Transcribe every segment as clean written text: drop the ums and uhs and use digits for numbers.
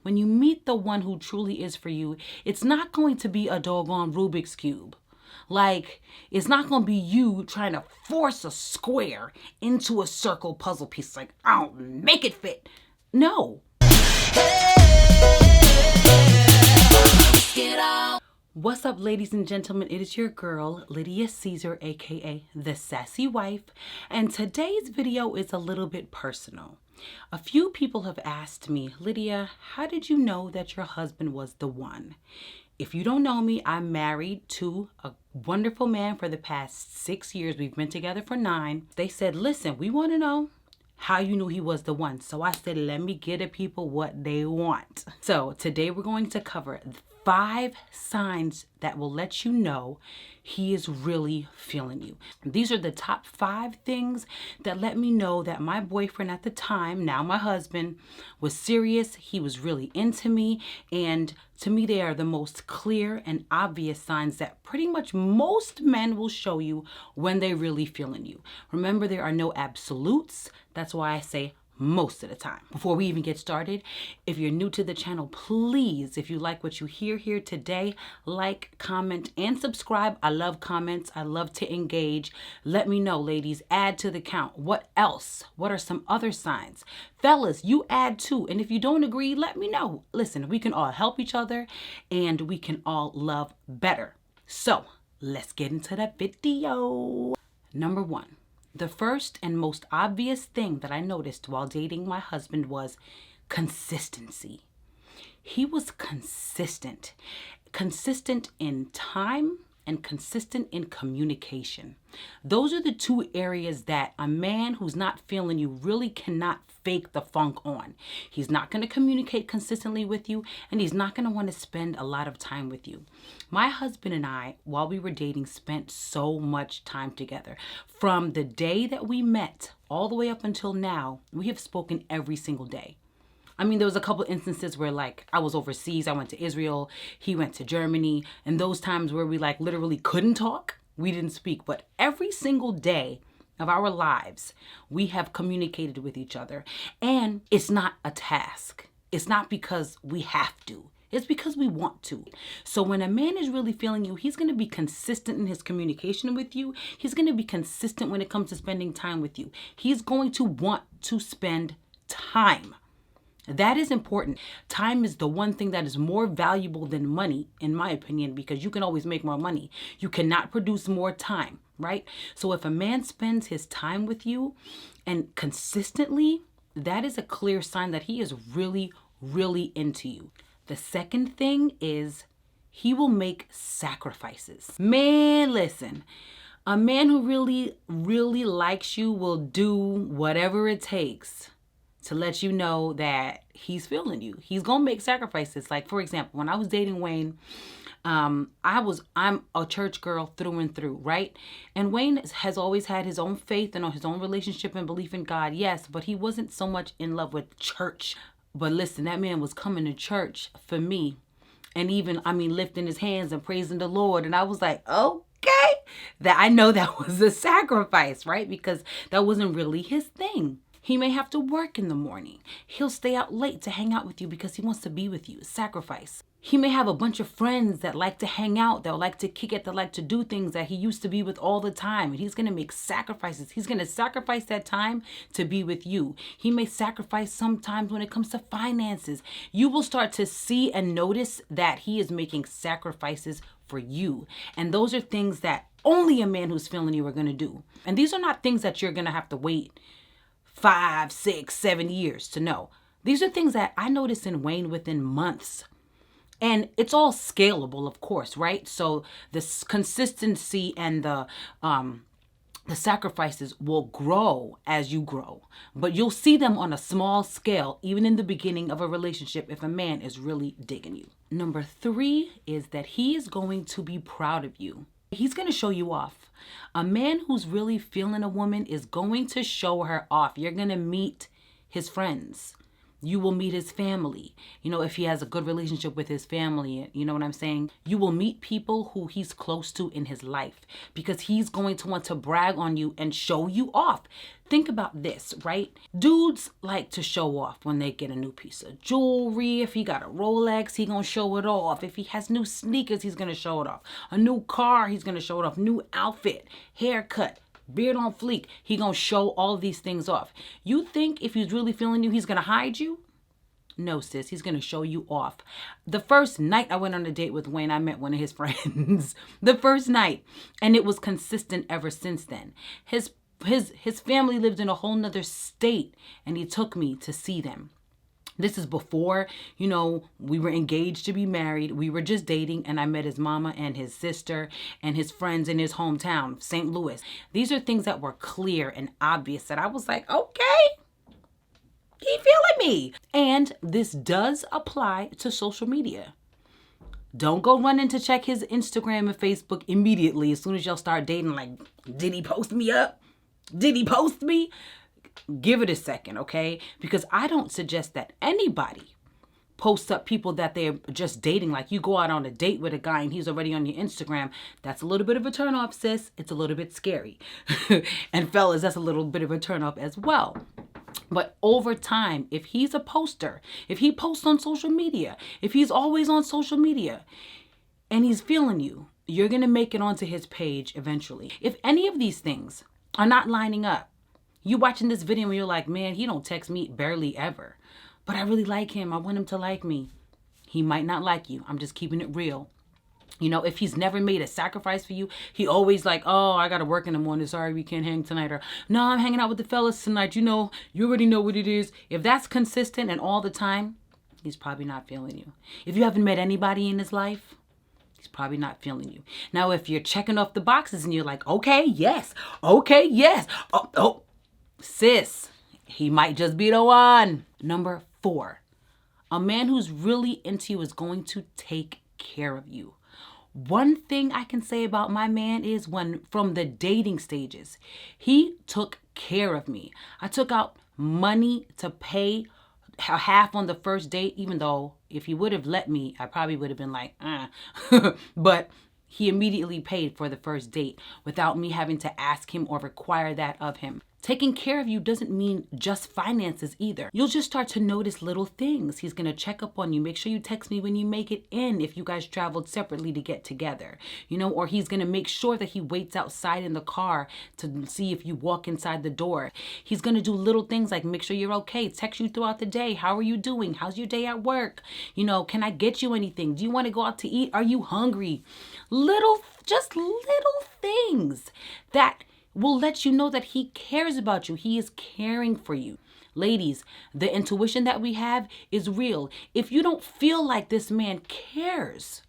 When you meet the one who truly is for you, it's not going to be a doggone Rubik's Cube. Like, it's not going to be you trying to force a square into a circle puzzle piece. Like, I'll make it fit. No. What's up, ladies and gentlemen? It is your girl, Lydia Caesar, aka The Sassy Wife. And today's video is a little bit personal. A few people have asked me, Lydia, how did you know that your husband was the one? If you don't know me, I'm married to a wonderful man for the past 6 years. We've been together for 9. They said, listen, we want to know how you knew he was the one. So I said, let me give the people what they want. So today we're going to cover 5 signs that will let you know he is really feeling you. These are the top 5 things that let me know that my boyfriend at the time, now my husband, was serious. He was really into me. And to me, they are the most clear and obvious signs that pretty much most men will show you when they really feeling you. Remember, there are no absolutes. That's why I say most of the time. Before we even get started, if you're new to the channel, please, if you like what you hear here today, like, comment, and subscribe. I love comments. I love to engage. Let me know, ladies. Add to the count. What else? What are some other signs? Fellas, you add too. And if you don't agree, let me know. Listen, we can all help each other and we can all love better. So let's get into the video. Number 1. The first and most obvious thing that I noticed while dating my husband was consistency. He was consistent in time and consistent in communication. Those are the 2 areas that a man who's not feeling you really cannot fake the funk on. He's not going to communicate consistently with you, and he's not going to want to spend a lot of time with you. My husband and I, while we were dating, spent so much time together. From the day that we met all the way up until now, we have spoken every single day. I mean, there was a couple instances where like I was overseas, I went to Israel, he went to Germany, and those times where we like literally couldn't talk, we didn't speak. But every single day of our lives, we have communicated with each other. And it's not a task. It's not because we have to. It's because we want to. So when a man is really feeling you, he's going to be consistent in his communication with you. He's going to be consistent when it comes to spending time with you. He's going to want to spend time. That is important. Time is the one thing that is more valuable than money, in my opinion, because you can always make more money. You cannot produce more time, right? So if a man spends his time with you and consistently, that is a clear sign that he is really, really into you. The second thing is he will make sacrifices. Man, listen. A man who really, really likes you will do whatever it takes to let you know that he's feeling you. He's gonna make sacrifices. Like, for example, when I was dating Wayne, I'm a church girl through and through, right? And Wayne has always had his own faith and his own relationship and belief in God, yes, but he wasn't so much in love with church. But listen, that man was coming to church for me. And even, lifting his hands and praising the Lord. And I was like, okay, that I know that was a sacrifice, right? Because that wasn't really his thing. He may have to work in the morning. He'll stay out late to hang out with you because he wants to be with you. Sacrifice. He may have a bunch of friends that like to hang out, that like to kick it, that like to do things that he used to be with all the time. And he's going to make sacrifices. He's going to sacrifice that time to be with you. He may sacrifice sometimes when it comes to finances. You will start to see and notice that he is making sacrifices for you. And those are things that only a man who's feeling you are going to do. And these are not things that you're going to have to wait 5, 6, 7 years to know. These are things that I noticed in Wayne within months. And it's all scalable, of course, right? So this consistency and the sacrifices will grow as you grow. But you'll see them on a small scale, even in the beginning of a relationship, if a man is really digging you. Number 3 is that he is going to be proud of you. He's going to show you off. A man who's really feeling a woman is going to show her off. You're going to meet his friends. You will meet his family. You know, if he has a good relationship with his family, you know what I'm saying? You will meet people who he's close to in his life because he's going to want to brag on you and show you off. Think about this, right? Dudes like to show off when they get a new piece of jewelry. If he got a Rolex, he gonna show it off. If he has new sneakers, he's gonna show it off. A new car, he's gonna show it off. New outfit, haircut, beard on fleek. He gonna show all these things off. You think if he's really feeling you, he's gonna hide you? No, sis, he's gonna show you off. The first night I went on a date with Wayne, I met one of his friends. The first night. And it was consistent ever since then. His family lived in a whole nother state, and he took me to see them. This is before, you know, we were engaged to be married. We were just dating, and I met his mama and his sister and his friends in his hometown, St. Louis. These are things that were clear and obvious that I was like, okay, he feeling me. And this does apply to social media. Don't go running to check his Instagram and Facebook immediately as soon as y'all start dating. Like, did he post me up? Did he post me? Give it a second, okay? Because I don't suggest that anybody posts up people that they're just dating. Like, you go out on a date with a guy and he's already on your Instagram. That's a little bit of a turnoff, sis. It's a little bit scary. And fellas, that's a little bit of a turnoff as well. But over time, if he's a poster, if he posts on social media, if he's always on social media and he's feeling you, you're going to make it onto his page eventually. If any of these things are not lining up, you watching this video and you're like, man, he don't text me barely ever, but I really like him. I want him to like me. He might not like you. I'm just keeping it real. You know, if he's never made a sacrifice for you, he always like, oh, I got to work in the morning. Sorry, we can't hang tonight. Or, no, I'm hanging out with the fellas tonight. You know, you already know what it is. If that's consistent and all the time, he's probably not feeling you. If you haven't met anybody in his life, he's probably not feeling you. Now, if you're checking off the boxes and you're like, okay, yes. Oh, sis, he might just be the one. Number 4, a man who's really into you is going to take care of you. One thing I can say about my man is from the dating stages, he took care of me. I took out money to pay half on the first date, even though if he would have let me, I probably would have been like, but he immediately paid for the first date without me having to ask him or require that of him. Taking care of you doesn't mean just finances either. You'll just start to notice little things. He's going to check up on you. Make sure you text me when you make it in if you guys traveled separately to get together. You know, or he's going to make sure that he waits outside in the car to see if you walk inside the door. He's going to do little things like make sure you're okay. Text you throughout the day. How are you doing? How's your day at work? You know, can I get you anything? Do you want to go out to eat? Are you hungry? Just little things that will let you know that he cares about you. He is caring for you. Ladies, the intuition that we have is real. If you don't feel like this man cares,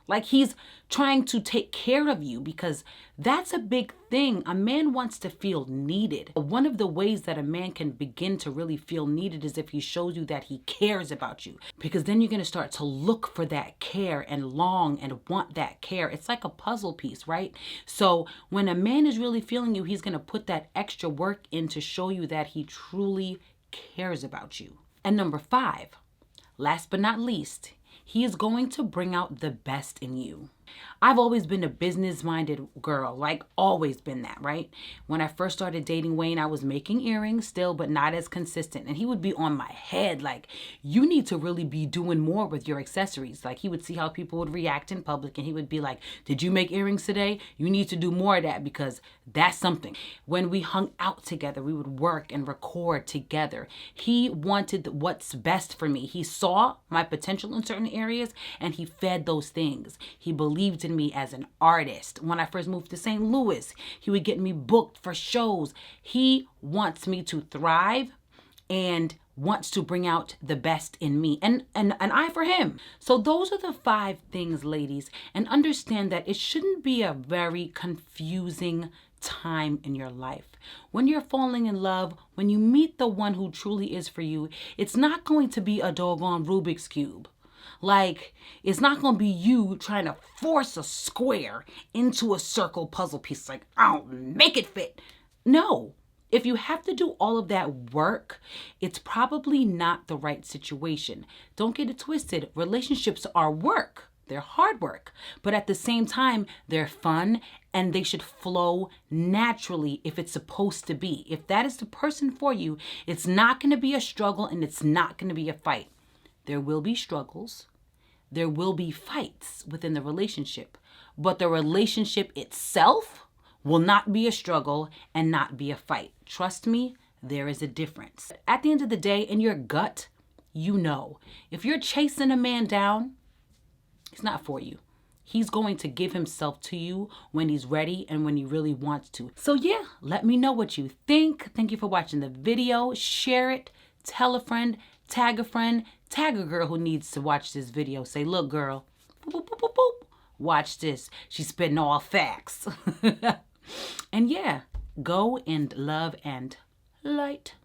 like he's trying to take care of you, because that's a big thing. A man wants to feel needed. One of the ways that a man can begin to really feel needed is if he shows you that he cares about you, because then you're going to start to look for that care and long and want that care. It's like a puzzle piece, right? So when a man is really feeling you, he's going to put that extra work in to show you that he truly cares about you. And number 5, last but not least, he is going to bring out the best in you. I've always been a business-minded girl, like always been that, right? When I first started dating Wayne, I was making earrings still, but not as consistent. And he would be on my head, like, you need to really be doing more with your accessories. Like, he would see how people would react in public, and he would be like, did you make earrings today? You need to do more of that, because that's something. When we hung out together, we would work and record together. He wanted what's best for me. He saw my potential in certain areas, and he fed those things. He believed in me as an artist. When I first moved to St. Louis, he would get me booked for shows. He wants me to thrive and wants to bring out the best in me, and an eye for him. So those are the 5 things, ladies, and understand that it shouldn't be a very confusing time in your life. When you're falling in love, when you meet the one who truly is for you, it's not going to be a doggone Rubik's Cube. Like, it's not going to be you trying to force a square into a circle puzzle piece. Like, I'll make it fit. No, If you have to do all of that work, it's probably not the right situation. Don't get it twisted. Relationships are work. They're hard work, but at the same time, they're fun and they should flow naturally if it's supposed to be. If that is the person for you, it's not going to be a struggle and it's not going to be a fight. There will be struggles. There will be fights within the relationship, but the relationship itself will not be a struggle and not be a fight. Trust me, there is a difference. At the end of the day, in your gut, you know. If you're chasing a man down, he's not for you. He's going to give himself to you when he's ready and when he really wants to. So yeah, let me know what you think. Thank you for watching the video. Share it, tell a friend, tag a girl who needs to watch this video. Say, look, girl, boop, boop, boop, boop. Watch this. She's spitting all facts. And yeah, go and love and light.